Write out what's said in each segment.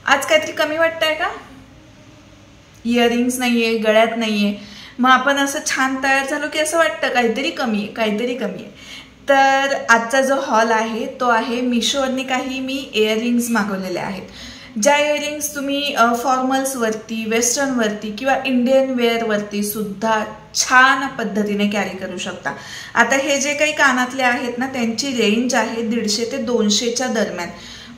आज काहीतरी कमी वाटतंय का? इयरिंग्स नाहीये, गळ्यात नाहीये, मग आपण असं छान तयार झालो की असं वाटतं काहीतरी कमी आहे, काहीतरी कमी आहे. तर आजचा जो हॉल आहे तो आहे मिशोवरनी काही मी इयरिंग्स मागवलेले आहेत. ज्या इयरिंग्स तुम्ही फॉर्मल्सवरती, वेस्टर्नवरती किंवा इंडियन वेअरवरती सुद्धा छान पद्धतीने कॅरी करू शकता. आता हे जे काही कानातले आहेत ना, त्यांची रेंज आहे 150 ते 200च्या दरम्यान.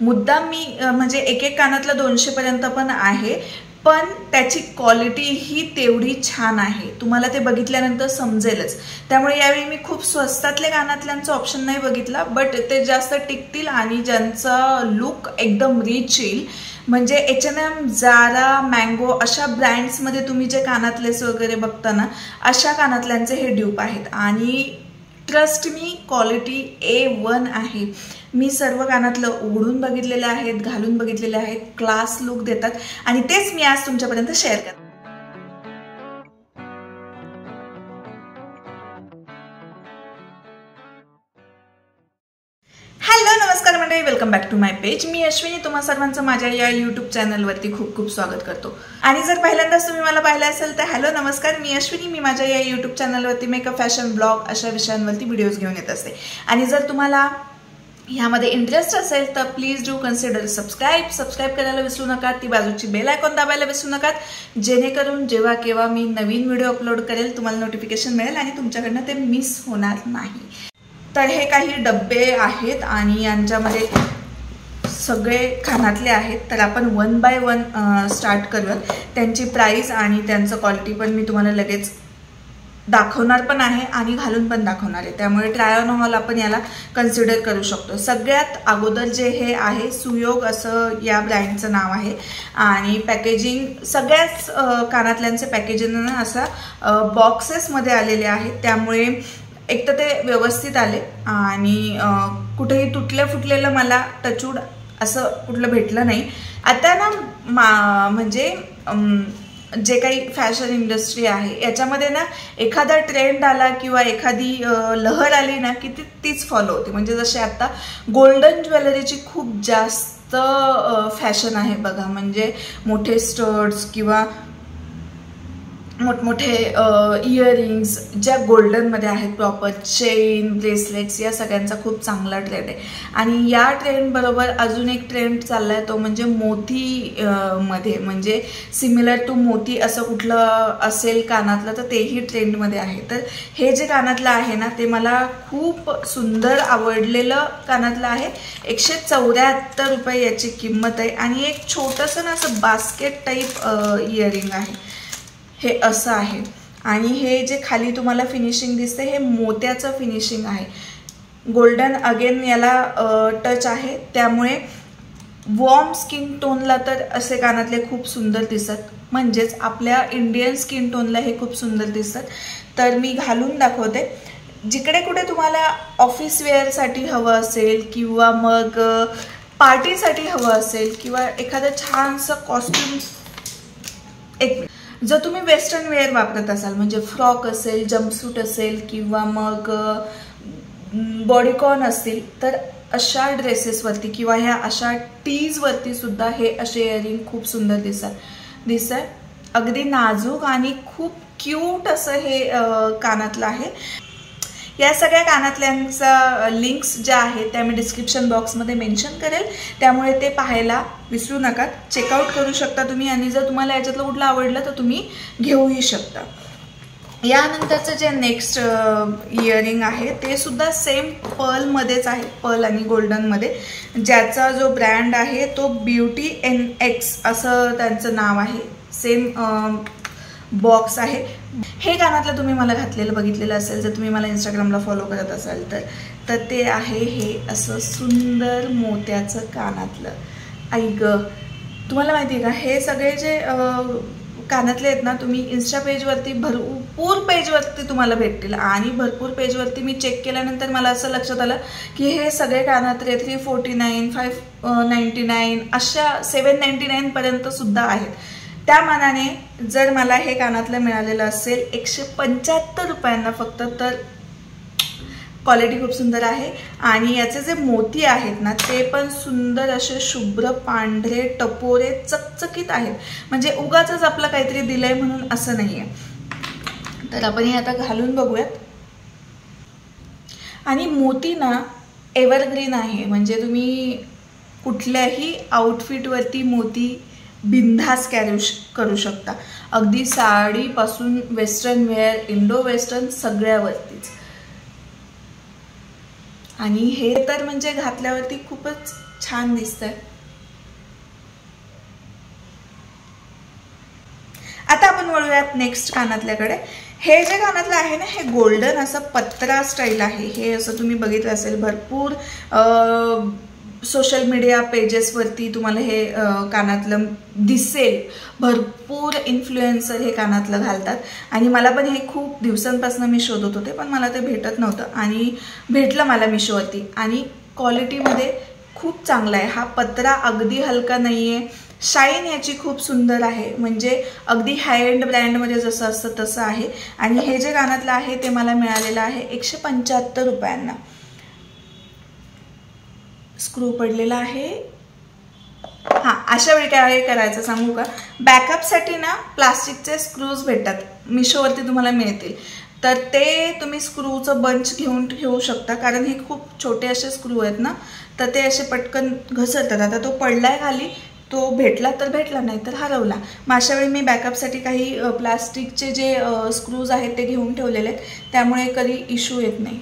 मुद्दाम मी म्हणजे एक कानातला 200 पर्यंत पण आहे, पण त्याची क्वालिटी ही तेवढी छान आहे, तुम्हाला ते बघितल्यानंतर समजेलच. त्यामुळे यावेळी मी खूप स्वस्तातले कानातल्यांचा ऑप्शन नाही बघितला, बट ते जास्त टिकतील आणि ज्यांचा लुक एकदम रिच येईल. म्हणजे H&M, जारा, मँगो अशा ब्रँड्समध्ये तुम्ही जे कानातलेस वगैरे बघता ना, अशा कानातल्यांचे हे ड्यूप आहेत आणि ट्रस्ट मी क्वालिटी A1 आहे. मी सर्व कानातलं उघडून बघितलेले आहेत, घालून बघितलेले आहेत, क्लास लुक देतात आणि तेच मी आज तुमच्यापर्यंत शेअर करते. हॅलो, नमस्कार मंडळी, welcome back to my page. मी अश्विनी तुम्हा सर्वांचं माझ्या या यूट्यूब चॅनलवरती खूप खूप स्वागत करतो. आणि जर पहिल्यांदाच तुम्ही मला पाहिलं असेल तर हॅलो नमस्कार, मी अश्विनी. मी माझ्या या यूट्यूब चॅनलवरती मेकअप, फॅशन, ब्लॉग अशा विषयांवरती व्हिडिओज घेऊन येत असते. आणि जर तुम्हाला ह्यामध्ये इंटरेस्ट असेल तर प्लीज डू कन्सिडर सबस्क्राईब करायला विसरू नका. ती बाजूची बेल आयकॉन दाबायला विसरू नका, जेणेकरून जेव्हा केव्हा मी नवीन व्हिडिओ अपलोड करेल तुम्हाला नोटिफिकेशन मिळेल आणि तुमच्याकडनं ते मिस होणार नाही. तर हे काही डब्बे आहेत आणि यांच्यामध्ये सगळे कानातले आहेत. तर आपण 1 बाय 1 स्टार्ट करूयात. त्यांची प्राइस आणि त्यांचं क्वालिटी पण मी तुम्हाला लगेच दाखवणार पण आहे आणि घालून पण दाखवणार आहे. त्यामुळे ट्राय ऑन हॉल आपण याला कन्सिडर करू शकतो. सगळ्यात अगोदर जे हे आहे सुयोग असं या ब्रँडचं नाव आहे आणि पॅकेजिंग सगळ्याच कानातल्यांचे पॅकेजिंग असा बॉक्सेसमध्ये आलेले आहेत. त्यामुळे एक तर ते व्यवस्थित आले आणि कुठेही तुटलं फुटलेलं मला टचूड असं कुठलं भेटलं नाही. आता ना म्हणजे जे काही फॅशन इंडस्ट्री आहे याच्यामध्ये ना एखादा ट्रेंड आला किंवा एखादी लहर आली ना की तीच फॉलो होते. म्हणजे जसे आता गोल्डन ज्वेलरीची खूप जास्त फॅशन आहे बघा. म्हणजे मोठे स्टड्स किंवा मोठमोठे इयरिंग्स ज्या गोल्डनमध्ये आहेत, प्रॉपर चेन, ब्रेसलेट्स, या सगळ्यांचा खूप चांगला ट्रेंड आहे. आणि या ट्रेंडबरोबर अजून एक ट्रेंड चालला आहे तो म्हणजे मोती मध्ये, म्हणजे सिमिलर टू मोती असं कुठलं असेल कानातलं तर तेही ट्रेंडमध्ये आहे. तर हे जे कानातलं आहे ना ते मला खूप सुंदर आवडलेलं कानातलं आहे. 174 रुपये याची किंमत आहे आणि एक छोटंसं ना असं बास्केट टाईप इयरिंग आहे. हे असं आहे आणि हे जे खाली तुम्हाला फिनिशिंग दिसते हे मोत्याचं फिनिशिंग आहे. गोल्डन अगेन याला टच आहे. त्यामुळे वॉर्म स्किन टोनला तर असे कानातले खूप सुंदर दिसतात. म्हणजेच आपल्या इंडियन स्किन टोनला हे खूप सुंदर दिसतात. तर मी घालून दाखवते. जिकडे कुठे तुम्हाला ऑफिस वेअरसाठी हवं असेल किंवा मग पार्टीसाठी हवं असेल किंवा एखादं छानसं कॉस्ट्युम, एक जर तुम्ही वेस्टर्न वेअर वापरत असाल म्हणजे फ्रॉक असेल, जम्पसूट असेल किंवा मग बॉडीकॉन असतील तर अशा ड्रेसेसवरती किंवा ह्या अशा टीजवरती सुद्धा हे असे इयरिंग खूप सुंदर दिसत. अगदी नाजूक आणि खूप क्यूट असं हे कानातलं आहे. या सगळ्या कानातल्यांचा लिंक्स ज्या आहेत त्या मी डिस्क्रिप्शन बॉक्समध्ये मेन्शन करेल. त्यामुळे ते पाहायला विसरू नका, चेकआउट करू शकता तुम्ही. आणि जर तुम्हाला याच्यातलं कुठलं आवडलं तर तुम्ही घेऊही शकता. यानंतरचं जे नेक्स्ट इयरिंग आहे ते सुद्धा सेम पर्लमध्येच आहे, पर्ल आणि गोल्डनमध्ये. ज्याचा जो ब्रँड आहे तो ब्युटी NX असं त्यांचं नाव आहे. सेम बॉक्स आहे. हे कानातलं तुम्ही मला घातलेलं बघितलेलं असेल, जर तुम्ही मला इंस्टाग्रामला फॉलो करत असाल तर ते आहे हे असं सुंदर मोत्याचं कानातलं. ऐक, तुम्हाला माहिती आहे का हे सगळे जे कानातले आहेत ना तुम्ही इन्स्टा पेजवरती भरपूर पेजवरती तुम्हाला भेटतील. आणि भरपूर पेजवरती मी चेक केल्यानंतर मला असं लक्षात आलं की हे सगळे कानातले 349, 599 अशा 799 पर्यंत सुद्धा आहेत. त्या मानाने जर मला हे कानातलं मिळालेलं असेल 175 रुपयांना फक्त, तर क्वालिटी खूप सुंदर आहे आणि याचे जे मोती आहेत ना ते पण सुंदर असे शुभ्र पांढरे टपोरे चकचकीत आहेत, म्हणजे उगाचच आपलं काहीतरी दिलंय म्हणून असं नाहीये. तर आपण हे आता घालून बघूयात. आणि मोती ना एव्हरग्रीन आहे, म्हणजे तुम्ही कुठल्याही आउटफिटवरती मोती बिनधास्त कॅरी करू शकता, अगदी साडीपासून वेस्टर्न वेअर, इंडो वेस्टर्न सगळ्यावरतीच. आणि हे तर म्हणजे घातल्यावरती खूपच छान दिसतंय. आता आपण वळूयात नेक्स्ट कानातल्याकडे. हे जे कानातलं आहे ना हे गोल्डन असं पत्रा स्टाईल आहे. हे असं तुम्ही बघितलं असेल भरपूर सोशल मीडिया पेजेसवरती तुम्हाला हे कानातलं दिसेल. भरपूर इन्फ्लुएन्सर हे कानातलं घालतात आणि मला पण हे खूप दिवसांपासून मी शोधत होते, पण मला ते भेटत नव्हतं आणि भेटलं मला मिशोवरती. आणि क्वालिटीमध्ये खूप चांगला आहे. हा पत्रा अगदी हलका नाही आहे. शाईन याची खूप सुंदर आहे, म्हणजे अगदी हाय एंड ब्रँडमध्ये जसं असतं तसं आहे. आणि हे जे कानातलं आहे ते मला मिळालेलं आहे 175 रुपयांना. स्क्रू पडलेला आहे. हां, अशा वेळी काय करायचं सांगू का, बॅकअपसाठी ना प्लास्टिकचे स्क्रूज भेटतात, मिशोवरती तुम्हाला मिळतील. तर ते तुम्ही स्क्रूचं बंच घेऊन ठेवू शकता, कारण हे खूप छोटे असे स्क्रू आहेत ना, तर ते असे पटकन घसरतात. आता तो पडलाय खाली, तो भेटला तर भेटला, नाही तर हरवला. मग अशा वेळी मी बॅकअपसाठी काही प्लास्टिकचे जे स्क्रूज आहेत ते घेऊन ठेवलेले आहेत, त्यामुळे कधी इश्यू येत नाही.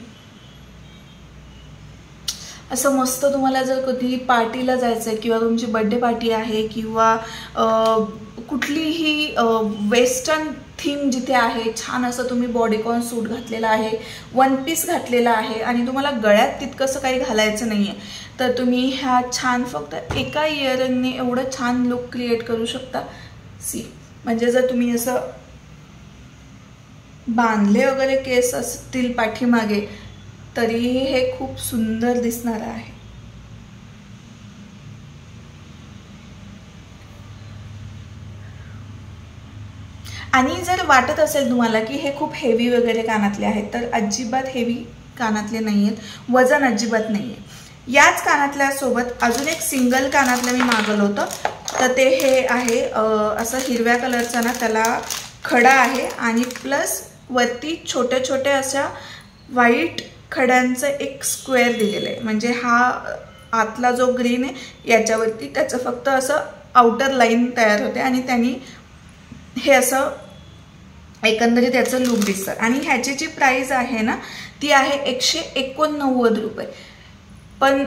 असं मस्त तुम्हाला जर कधी पार्टीला जायचं आहे किंवा तुमची बर्थडे पार्टी आहे किंवा कुठलीही वेस्टर्न थीम जिथे आहे, छान असं तुम्ही बॉडीकॉन सूट घातलेला आहे, वन पीस घातलेला आहे आणि तुम्हाला गळ्यात तितकंसं काही घालायचं नाही आहे, तर तुम्ही ह्या छान फक्त एका इयरिंगने एवढं छान लुक क्रिएट करू शकता. म्हणजे जर तुम्ही असं बांधले वगैरे केस असतील पाठीमागे तरीही हे खूप सुंदर दिसणार आहे. आणि जर वाटत असेल तुम्हाला की हे खूप हेवी वगैरे कानातले आहेत, तर अजिबात हेवी कानातले नाही आहेत, वजन अजिबात नाही आहे. याच कानातल्यासोबत अजून एक सिंगल कानातलं मी मागवलं होतं, तर ते हे आहे असं हिरव्या कलरचा ना त्याला खडा आहे आणि प्लस वरती छोट्या छोट्या अशा व्हाईट खड्यांचं एक स्क्वेअर दिलेलं आहे. म्हणजे हा आतला जो ग्रीन आहे याच्यावरती त्याचं फक्त असं आउटर लाईन तयार होते आणि त्यांनी हे असं एकंदरीत त्याचं लुक दिसतं. आणि ह्याची जी प्राईस आहे ना ती आहे 189 रुपये. पण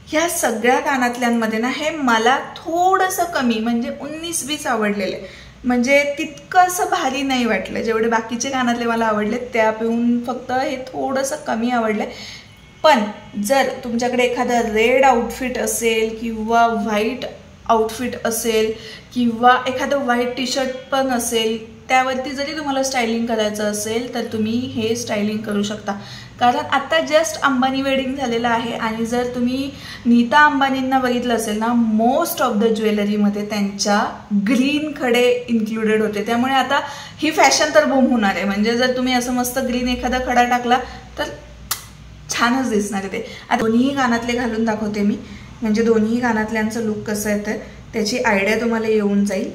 ह्या सगळ्या कानातल्यांमध्ये ना हे मला थोडंसं कमी म्हणजे 19-20 आवडलेलं आहे. म्हणजे तितकं असं भारी नाही वाटलं. जेवढे बाकीचे कानातले मला आवडले त्यापेक्षाहून फक्त हे थोडंसं कमी आवडलं. पण जर तुमच्याकडे एखादं रेड आउटफिट असेल किंवा व्हाईट आउटफिट असेल किंवा एखादं व्हाईट टी शर्ट पण असेल, त्यावरती जरी तुम्हाला स्टायलिंग करायचं असेल तर तुम्ही हे स्टायलिंग करू शकता. कारण आता जस्ट अंबानी वेडिंग झालेलं आहे आणि जर तुम्ही नीता अंबानींना बघितलं असेल ना, मोस्ट ऑफ द ज्वेलरीमध्ये त्यांच्या ग्रीन खडे इन्क्लुडेड होते. त्यामुळे आता ही फॅशन तर बूम होणार आहे. म्हणजे जर तुम्ही असं मस्त ग्रीन एखादा खडा टाकला तर छानच दिसणार आहे ते. आता दोन्हीही कानातले घालून दाखवते मी, म्हणजे दोन्ही कानातल्यांचं लुक कसं येतं त्याची आयडिया तुम्हाला येऊन जाईल.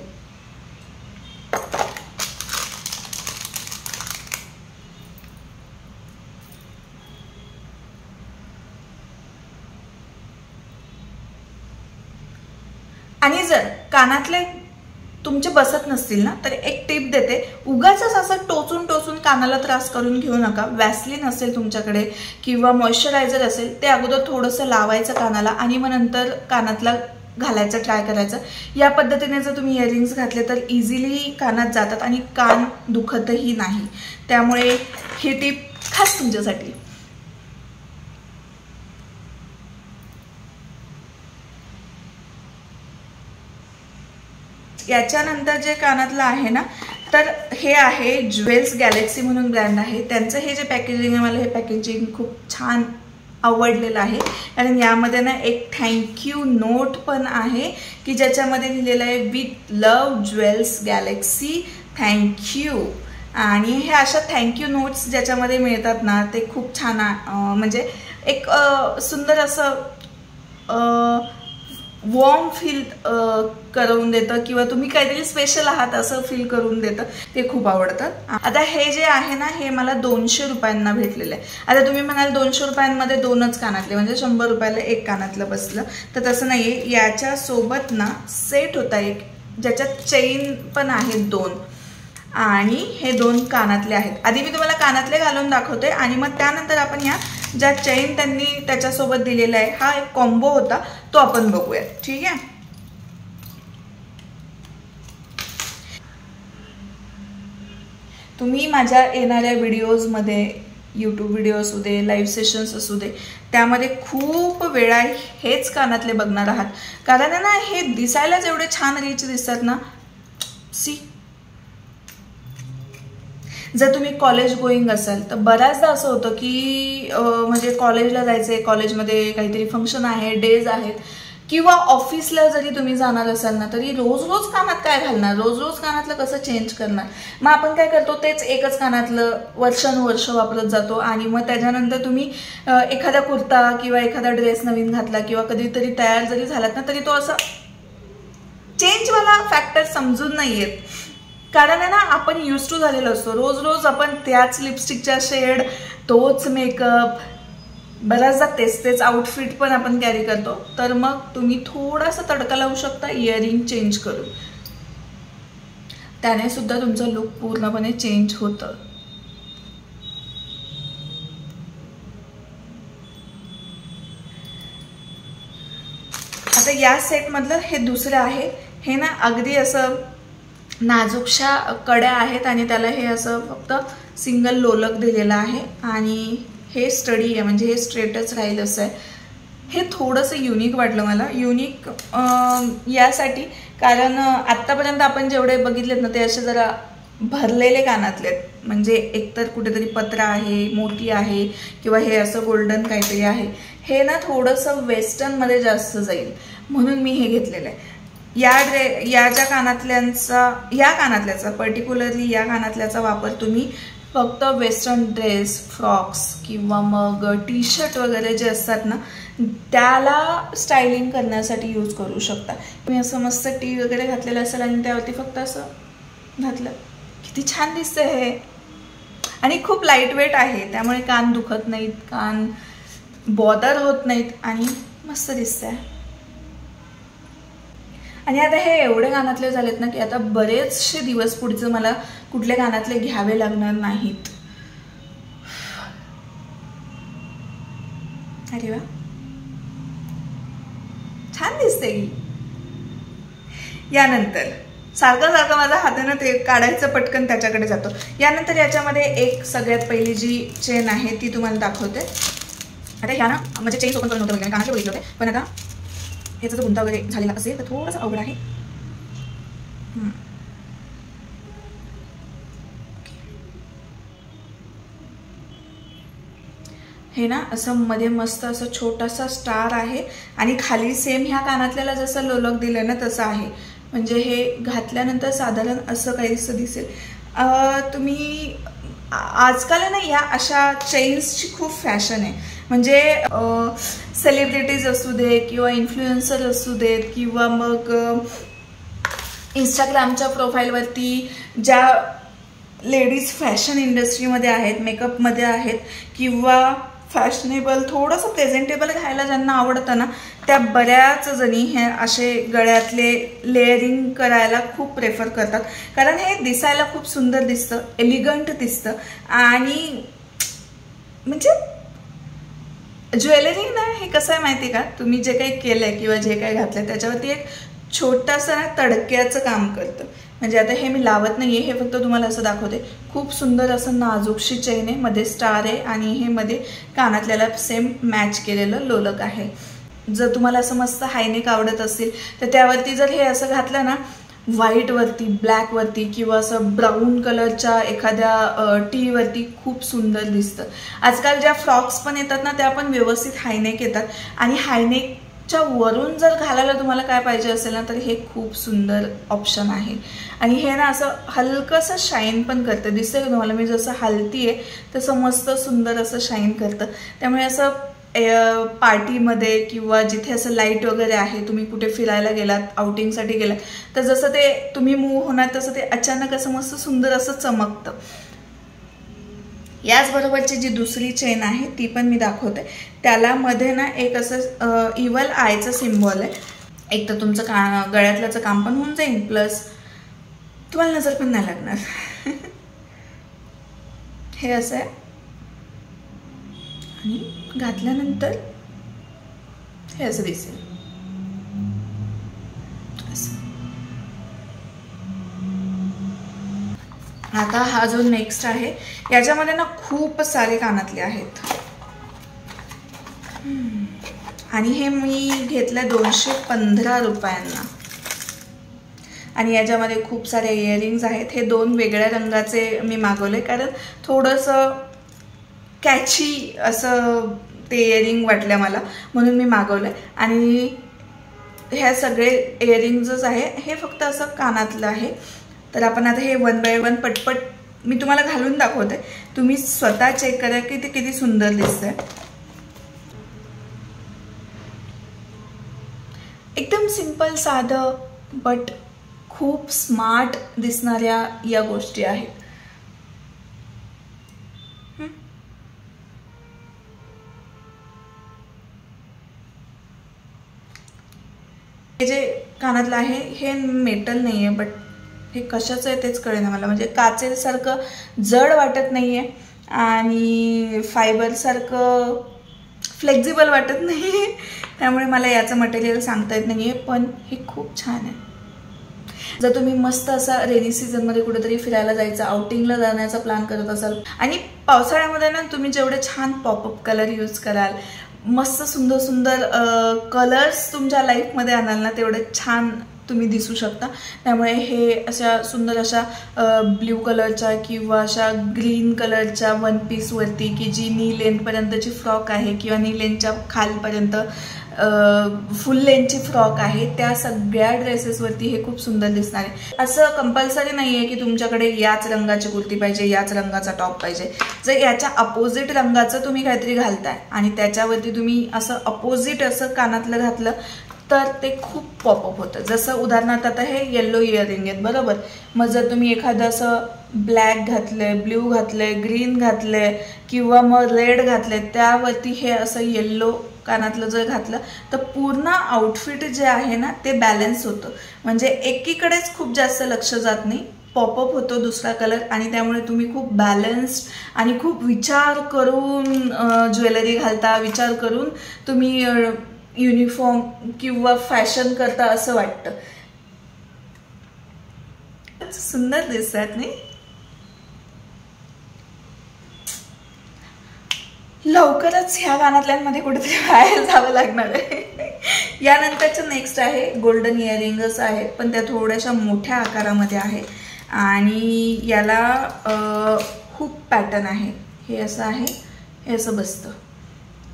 आणि जर कानातले तुमचे बसत नसतील ना तर एक टिप देते, उगाच असं टोचून टोचून कानाला त्रास करून घेऊ नका. वॅसलीन असेल तुमच्याकडे किंवा मॉइश्चरायझर असेल ते अगोदर थोडंसं लावायचं कानाला आणि मग नंतर कानातला घालायचं ट्राय करायचं. या पद्धतीने जर तुम्ही इयरिंग्स घातले तर इझिली कानात जातात आणि कान दुखतही नाही. त्यामुळे ही टिप खास तुमच्यासाठी. याच्यानंतर जे कानातलं आहे ना तर हे आहे ज्वेल्स गॅलेक्सी म्हणून ब्रँड आहे. त्यांचं हे जे पॅकेजिंग आहे मला हे पॅकेजिंग खूप छान आवडलेलं आहे. कारण यामध्ये ना एक थँक्यू नोट पण आहे की ज्याच्यामध्ये लिहिलेलं आहे with love jewels Galaxy thank you. आणि हे अशा थँक्यू नोट्स ज्याच्यामध्ये मिळतात ना ते खूप छान म्हणजे एक सुंदर असं वॉर्म फील करून देतं किंवा तुम्ही काहीतरी स्पेशल आहात असं फील करून देतं, ते खूप आवडतं. आता हे जे आहे ना हे मला 200 रुपयांना भेटलेलं आहे. आता तुम्ही म्हणाल 200 रुपयांमध्ये 2च कानातले म्हणजे 100 रुपयाला 1 कानातलं बसलं, तर तसं नाहीये. याच्यासोबत ना सेट होता एक ज्याच्यात चेन पण आहेत 2 आणि हे 2 कानातले आहेत. आधी मी तुम्हाला कानातले घालून दाखवते आणि मग त्यानंतर आपण या ज्या चेन त्यांनी त्याच्यासोबत दिलेला आहे हा एक कॉम्बो होता तो आपण बघूया. ठीक आहे. तुम्ही माझ्या येणाऱ्या व्हिडिओजमध्ये यूट्यूब व्हिडिओ असू दे, लाईव्ह सेशन्स असू दे, त्यामध्ये खूप वेळा हेच कानातले बघणार आहात. कारण आहे ना हे दिसायलाच एवढे छान रिच दिसतात ना. सी, जर तुम्ही कॉलेज गोईंग असाल तर बऱ्याचदा असं होतं की म्हणजे कॉलेजला जायचंय, कॉलेजमध्ये काहीतरी फंक्शन आहे, डेज आहेत, किंवा ऑफिसला जरी तुम्ही जाणार असाल ना तरी रोज रोज कानात काय घालणार, रोज रोज कानातलं कसं चेंज करणार. मग आपण काय करतो तेच एकच कानातलं वर्षानुवर्ष वापरत जातो आणि मग त्याच्यानंतर तुम्ही एखादा कुर्ता किंवा एखादा ड्रेस नवीन घातला किंवा कधीतरी तयार जरी झालात ना तरी तो असं चेंजवाला फॅक्टर समजून नाही येत. कारण आहे ना आपण यूज टू झालेलो असतो. रोज रोज आपण त्याच लिपस्टिकच्या शेड, तोच मेकअप, बऱ्याचदा तेच आउटफिट पण आपण कॅरी करतो. तर मग तुम्ही थोडासा तडका लावू शकता इयरिंग चेंज करून, त्याने सुद्धा तुमचं लुक पूर्णपणे चेंज होतं. आता या सेटमधलं हे दुसरं आहे. हे ना अगदी असं नाजूकशा कड्या आहेत आणि त्याला हे असं फक्त सिंगल लोलक दिलेलं आहे आणि हे स्टडी आहे म्हणजे हे स्ट्रेटच राहील असं आहे. हे थोडंसं युनिक वाटलं मला. युनिक यासाठी कारण आत्तापर्यंत आपण जेवढे बघितलेत ना ते असे जरा भरलेले कानातले आहेत. म्हणजे एकतर कुठेतरी पत्रा आहे, मोती आहे किंवा हे असं गोल्डन काहीतरी आहे. हे ना थोडंसं वेस्टर्नमध्ये जास्त जाईल म्हणून मी हे घेतलेलं आहे. या कानातल्याचा पर्टिक्युलरली या कानातल्याचा वापर तुम्ही फक्त वेस्टर्न ड्रेस, फ्रॉक्स किंवा मग टी शर्ट वगैरे जे असतात ना त्याला स्टायलिंग करण्यासाठी यूज करू शकता. तुम्ही असं मस्त टी वगैरे घातलेलं असेल आणि त्यावरती फक्त असं घातलं, किती छान दिसतं हे. आणि खूप लाईट वेट आहे त्यामुळे कान दुखत नाहीत, कान बॉदर होत नाहीत आणि मस्त दिसतंय. आणि आता हे एवढे कानातले झालेत ना की आता बरेचसे दिवस पुढचं मला कुठले कानातले घ्यावे लागणार नाहीत. अरे वा, छान दिसते. यानंतर सारखं माझा हाताने ते काढायचं पटकन त्याच्याकडे जातो. यानंतर याच्यामध्ये एक सगळ्यात पहिली जी चेन आहे ती तुम्हाला दाखवते. आता ह्या ना म्हणजे चेन ओपन करून नव्हतं वगैरे कानातले बघितलं होते, पण आता ह्याचा जर गुंता वगैरे झालेला असेल तर थोडंसं अवघड आहे. हे ना असं मध्ये मस्त असं छोटासा स्टार आहे आणि खाली सेम ह्या कानातल्याला जसं लोलक दिलं ना तसं आहे. म्हणजे हे घातल्यानंतर साधारण असं काहीसं दिसेल. तुम्ही आजकाल ना या अशा चेन्सची खूप फॅशन आहे. म्हणजे सेलिब्रिटीज असू दे किंवा इन्फ्लुएन्सर असू देत किंवा मग इंस्टाग्रामच्या प्रोफाईलवरती ज्या लेडीज फॅशन इंडस्ट्रीमध्ये आहेत, मेकअपमध्ये आहेत किंवा फॅशनेबल थोडंसं प्रेझेंटेबल घ्यायला ज्यांना आवडतं ना त्या बऱ्याच जणी हे असे गळ्यातले लेअरिंग करायला खूप प्रेफर करतात. कारण हे दिसायला खूप सुंदर दिसतं, एलिगंट दिसतं आणि म्हणजे ज्वेलरी ना हे कसं आहे माहिती का, तुम्ही जे काही केलंय किंवा जे काही घातलंय त्याच्यावरती एक छोटासा ना तडक्याचं काम करतं. म्हणजे आता हे मी लावत नाहीये, हे फक्त तुम्हाला असं दाखवते. खूप सुंदर असं नाजूकशी चेन आहे, मध्ये स्टार आहे आणि हे मध्ये कानातल्याला सेम मॅच केलेलं लोलक आहे. जर तुम्हाला असं मस्त हायनेक आवडत असेल तर त्यावरती जर हे असं घातलं ना व्हाईटवरती, ब्लॅकवरती किंवा असं ब्राऊन कलरच्या एखाद्या टीवरती खूप सुंदर दिसतं. आजकाल ज्या फ्रॉक्स पण येतात ना त्या पण व्यवस्थित हायनेक येतात आणि हायनेक च्या वरून जर घालायला तुम्हाला काय पाहिजे असेल ना, तर हे खूप सुंदर ऑप्शन आहे. आणि हे ना असं हलकंसं शाईन पण करतं. दिसतंय का तुम्हाला? मी जसं हलतीये तसं मस्त सुंदर असं शाईन करतं. त्यामुळे असं पार्टीमध्ये किंवा जिथे असं लाईट वगैरे आहे, तुम्ही कुठे फिरायला गेलात, आउटिंगसाठी गेलात, तर जसं ते तुम्ही मूव्ह होणार तसं ते अचानक असं मस्त सुंदर असं चमकतं. याचबरोबरची जी दुसरी चेन आहे ती पण मी दाखवते. त्याला मध्ये ना एक असं इव्हल आयचं सिम्बॉल आहे. एक तर तुमचं गळ्यातल्याचं काम पण होऊन जाईल, प्लस तुम्हाला नजर पण नाही लागणार. हे असं आहे आणि घातल्यानंतर हे असं दिसेल. आता हा जो नेक्स्ट आहे, याच्यामध्ये ना खूप सारे कानातले आहेत आणि हे मी घेतलं 215 रुपयांना. आणि याच्यामध्ये खूप सारे इयरिंग्स आहेत. हे 2 वेगळ्या रंगाचे मी मागवले, कारण थोडंसं कॅची असं ते इयरिंग वाटलं मला, म्हणून मी मागवलं. आणि ह्या सगळे इयरिंग्सच आहे, हे फक्त असं कानातलं आहे. तर आपण आता हे 1 बाय 1 पटपट मी तुम्हाला घालून दाखवते. तुम्ही स्वतः चेक करा की ते किती सुंदर दिसतंय. एकदम सिंपल, साधं, बट खूप स्मार्ट दिसणाऱ्या या गोष्टी आहेत. हे जे कानातलं आहे हे मेटल नाही आहे, बट हे कशाचं आहे तेच कळेना मला. म्हणजे काचेसारखं जड वाटत नाही आहे आणि फायबरसारखं फ्लेक्झिबल वाटत नाही आहे. त्यामुळे मला याचं मटेरियल सांगता येत नाही आहे, पण हे खूप छान आहे. जर तुम्ही मस्त असा रेनी सीझनमध्ये कुठेतरी फिरायला जायचं, आउटिंगला जाण्याचा प्लॅन करत असाल आणि पावसाळ्यामध्ये ना तुम्ही जेवढे छान पॉपअप कलर यूज कराल, मस्त सुंदर सुंदर कलर्स तुमच्या लाईफमध्ये आणाल ना, तेवढे छान तुम्ही दिसू शकता. त्यामुळे हे अशा सुंदर अशा ब्ल्यू कलरच्या किंवा अशा ग्रीन कलरच्या वन पीसवरती, की जी नी लेंथपर्यंतची फ्रॉक आहे किंवा नी लेंथच्या खालपर्यंत फुल लेंथची फ्रॉक आहे, त्या सगळ्या ड्रेसेसवरती हे खूप सुंदर दिसणार आहे. असं कंपल्सरी नाही आहे की तुमच्याकडे याच रंगाची कुर्ती पाहिजे, याच रंगाचा टॉप पाहिजे. जर याच्या अपोजिट रंगाचं तुम्ही काहीतरी घालताय आणि त्याच्यावरती तुम्ही असं अपोजिट असं कानातलं घातलं तर ते खूप पॉपअप होतं. जसं उदाहरणार्थ आता हे येल्लो इयरिंग आहेत, बरोबर. मग जर तुम्ही एखादं असं ब्लॅक घातलंय, ब्ल्यू घातलंय, ग्रीन घातलंय किंवा मग रेड घातलंय, त्यावरती हे असं येल्लो कानातलं जर घातलं तर पूर्ण आउटफिट जे आहे ना ते बॅलन्स होतं. म्हणजे एकीकडेच खूप जास्त लक्ष जात नाही, पॉपअप होतो दुसरा कलर. आणि त्यामुळे तुम्ही खूप बॅलन्स्ड आणि खूप विचार करून ज्वेलरी घालता, विचार करून तुम्ही युनिफॉर्म किंवा फॅशन करता असं वाटतं. सुंदर दिसतात नाही? लवकरच ह्या कानातल्यांमध्ये कुठेतरी बाहेर जावं लागणार आहे. यानंतरचं नेक्स्ट आहे गोल्डन इयरिंग्स आहेत, पण त्या थोड्याशा मोठ्या आकारामध्ये आहे आणि याला हुक पॅटर्न आहे. हे असं आहे, हे असं बसतं,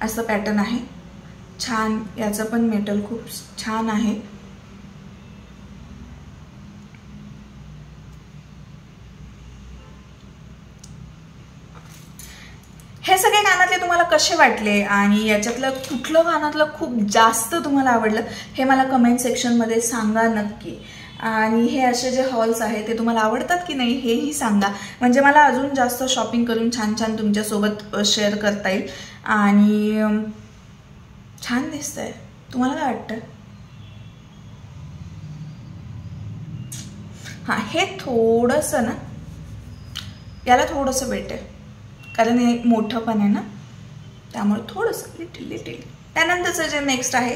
असं पॅटर्न आहे. छान, याचं पण मेटल खूप छान आहे. हे सगळे कानातले तुम्हाला कसे वाटले आणि याच्यातलं कुठलं कानातलं खूप जास्त तुम्हाला आवडलं हे मला कमेंट सेक्शनमध्ये सांगा नक्की. आणि हे असे जे हॉल्स आहेत ते तुम्हाला आवडतात की नाही हेही सांगा, म्हणजे मला अजून जास्त शॉपिंग करून छान छान तुमच्यासोबत शेअर करता येईल. आणि छान दिसतंय. तुम्हाला काय वाटतं? हां, हे थोडंसं ना, याला थोडंसं वेट आहे कारण हे मोठं पण आहे ना, त्यामुळे थोडंसं लिटिल. त्यानंतरचं जे नेक्स्ट आहे,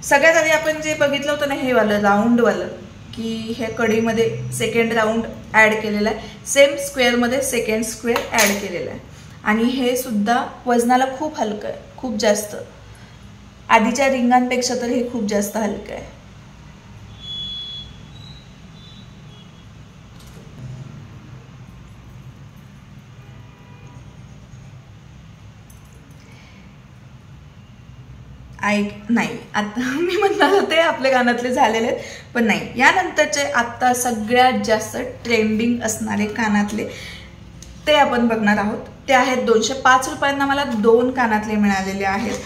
सगळ्यात आधी आपण जे बघितलं होतं ना हे वालं राऊंडवालं, की हे कढईमध्ये सेकंड राऊंड ॲड केलेला आहे, सेम स्क्वेअरमध्ये सेकंड स्क्वेअर ॲड केलेला आहे. आणि हे सुद्धा वजनाला खूप हलकं आहे, खूप जास्त. आधीच्या रिंगांपेक्षा तर हे खूप जास्त हलकं आहे. नाही, आता मी म्हणणार होते आपल्या कानातले झालेले आहेत, पण नाही. यानंतरचे आत्ता सगळ्यात जास्त ट्रेंडिंग असणारे कानातले ते आपण बघणार आहोत. ते आहेत 205 रुपयांना मला 2 कानातले मिळालेले आहेत.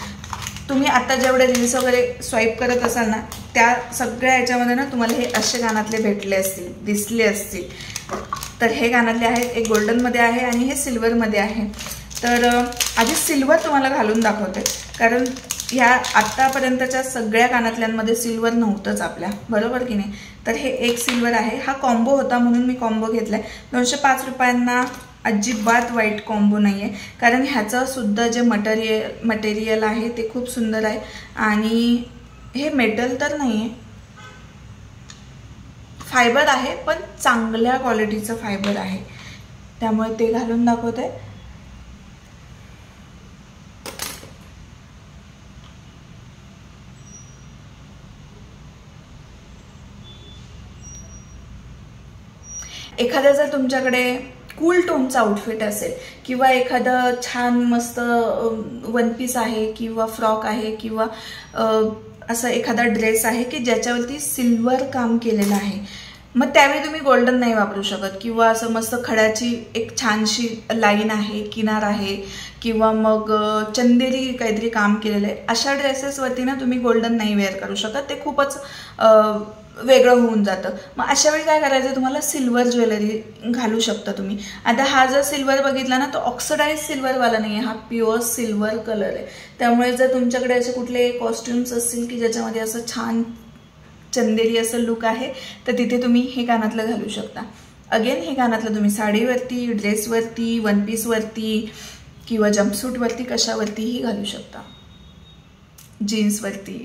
तुम्ही आता जेवढे रील्स वगैरे स्वाईप करत असाल ना, त्या सगळ्या याच्यामध्ये ना तुम्हाला हे असे कानातले भेटले असतील, दिसले असतील. तर हे कानातले आहेत, एक गोल्डनमध्ये आहे आणि हे सिल्वरमध्ये आहे. तर आधी सिल्वर तुम्हाला घालून दाखवते, कारण ह्या आत्तापर्यंतच्या सगळ्या कानातल्यांमध्ये सिल्वर नव्हतंच आपल्या, बरोबर की नाही. तर हे एक सिल्वर आहे. हा कॉम्बो होता म्हणून मी कॉम्बो घेतला आहे. 205 रुपयांना अजिबात वाईट कॉम्बो नाही आहे, कारण ह्याचं सुद्धा जे मटेरियल आहे ते खूप सुंदर आहे. आणि हे मेटल तर नाही आहे, फायबर आहे, पण चांगल्या क्वालिटीचं फायबर आहे. त्यामुळे ते घालून दाखवते. एखादा जर तुमच्याकडे कूल टोनचा आउटफिट असेल किंवा एखादं छान मस्त वन पीस आहे किंवा फ्रॉक आहे किंवा असा एखादा ड्रेस आहे की ज्याच्यावरती सिल्वर काम केलेलं आहे, मग त्यावेळी तुम्ही गोल्डन नाही वापरू शकत. किंवा असं मस्त खड्याची एक छानशी लाईन आहे, किनार आहे किंवा मग चंदेरी काहीतरी काम केलेलं आहे, अशा ड्रेसेसवरती ना तुम्ही गोल्डन नाही वेअर करू शकत. ते खूपच वेगळं होऊन जातं. मग अशा वेळी काय करायचं, तुम्हाला सिल्वर ज्वेलरी घालू शकता तुम्ही. आता हा जर सिल्वर बघितला ना, तो ऑक्सिडाइज सिल्वरवाला नाही आहे, हा प्युअर सिल्वर कलर आहे. त्यामुळे जर तुमच्याकडे असे कुठले कॉस्ट्युम्स असतील की ज्याच्यामध्ये असं छान चंदेरी असं लुक आहे, तर तिथे तुम्ही हे कानातलं घालू शकता. अगेन हे कानातलं तुम्ही साडीवरती, ड्रेसवरती, वन पीसवरती किंवा जम्पसूटवरती कशावरतीही घालू शकता, जीन्सवरती.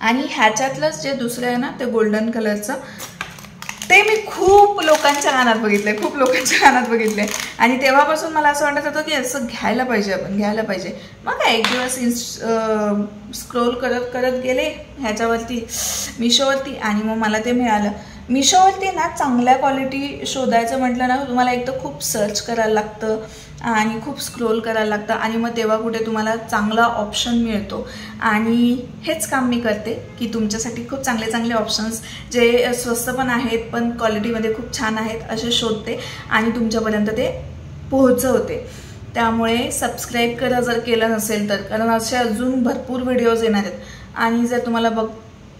आणि ह्याच्यातलंच जे दुसरं आहे ना, ते गोल्डन कलरचं, ते मी खूप लोकांच्या कानात बघितले आणि तेव्हापासून मला असं वाटत होतं की असं घ्यायला पाहिजे, आपण घ्यायला पाहिजे. मग काय एक दिवस स्क्रोल करत गेले ह्याच्यावरती मिशोवरती आणि मग मला ते मिळालं. मिशोवरती ना चांगल्या क्वालिटी शोधायचं म्हटलं ना, तुम्हाला एक तर खूप सर्च करायला लागतं आणि खूप स्क्रोल करायला लागतं आणि मग तेव्हा कुठे तुम्हाला चांगला ऑप्शन मिळतो. आणि हेच काम मी करते की तुमच्यासाठी खूप चांगले चांगले ऑप्शन्स जे स्वस्त पण आहेत पण क्वालिटीमध्ये खूप छान आहेत असे शोधते आणि तुमच्यापर्यंत ते पोहोचवते. त्यामुळे सबस्क्राईब करा जर केलं नसेल तर, कारण असे अजून भरपूर व्हिडिओज येणार आहेत. आणि जर तुम्हाला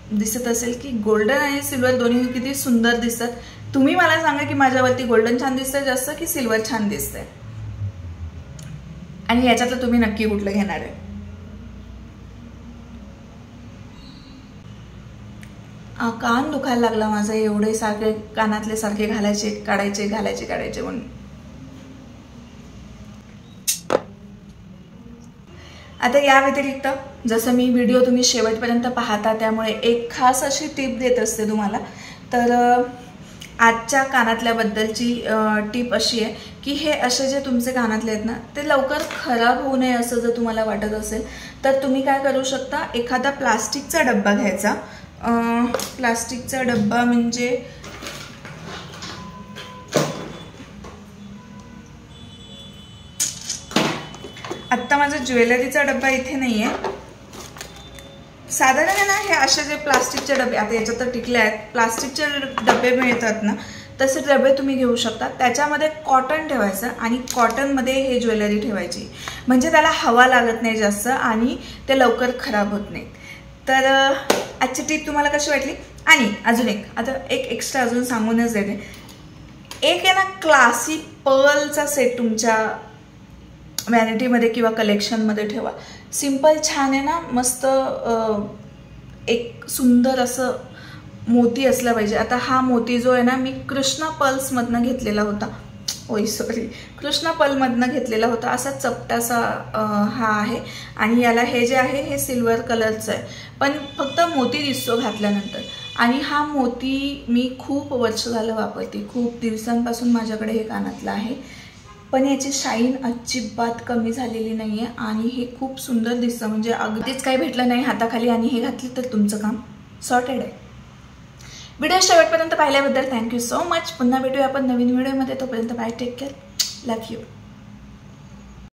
दिसत असेल की गोल्डन आणि सिल्वर दोन्ही किती सुंदर दिसतात, तुम्ही मला सांगा की माझ्यावरती गोल्डन छान दिसतंय जास्त की सिल्वर छान दिसतंय, आणि याच्यातलं तुम्ही नक्की कुठलं घेणार आहे. कान दुखायला लागला माझं, एवढे सारखे कानातले सारखे घालायचे काढायचे म्हणून. आता या व्यतिरिक्त जसं मी व्हिडिओ तुम्ही शेवटपर्यंत पाहता त्यामुळे एक खास अशी टिप देत असते तुम्हाला. तर आजच्या कानातल्याबद्दलची टिप अशी आहे की हे असे जे तुमचे कानातले आहेत ना, ते लवकर खराब होऊ नये असं जर तुम्हाला वाटत असेल तर तुम्ही काय करू शकता, एखादा प्लास्टिकचा डब्बा घ्यायचा. प्लास्टिकचा डब्बा म्हणजे आत्ता माझा ज्वेलरीचा डब्बा इथे नाही आहे, साधारण आहे ना हे असे जे प्लास्टिकचे डबे, आता याच्यात तर टिकले आहेत, प्लास्टिकचे डबे मिळतात ना, तसे डबे तुम्ही घेऊ शकता. त्याच्यामध्ये कॉटन ठेवायचं आणि कॉटनमध्ये हे ज्वेलरी ठेवायची, म्हणजे त्याला हवा लागत नाही जास्त आणि ते लवकर खराब होत नाही. तर आजची टिप तुम्हाला कशी वाटली. आणि अजून आता एक एक्स्ट्रा अजून सांगूनच देते. एक आहे ना क्लासी पर्लचा सेट तुमच्या व्हॅनिटीमध्ये किंवा कलेक्शनमध्ये ठेवा. सिंपल छान आहे ना, मस्त एक सुंदर असं मोती असला पाहिजे. आता हा मोती जो आहे ना, मी कृष्णा पर्ल्समधनं घेतलेला होता, कृष्णा पर्लमधनं घेतलेला होता. असा चपटासा हा आहे आणि याला हे जे आहे हे सिल्वर कलरचं आहे, पण फक्त मोती दिसतो घातल्यानंतर. आणि हा मोती मी खूप वर्ष झालं वापरते, खूप दिवसांपासून माझ्याकडे हे कानातलं आहे, पण याची शाईन अजिबात कमी झालेली नाही आहे आणि हे खूप सुंदर दिसतं. म्हणजे अगदीच काही भेटलं नाही हाताखाली आणि हे घातलं तर तुमचं काम सॉर्टेड आहे. व्हिडिओ शेवटपर्यंत पाहिल्याबद्दल थँक्यू सो मच. पुन्हा भेटूया आपण नवीन व्हिडिओमध्ये, तोपर्यंत bye, take care, love you.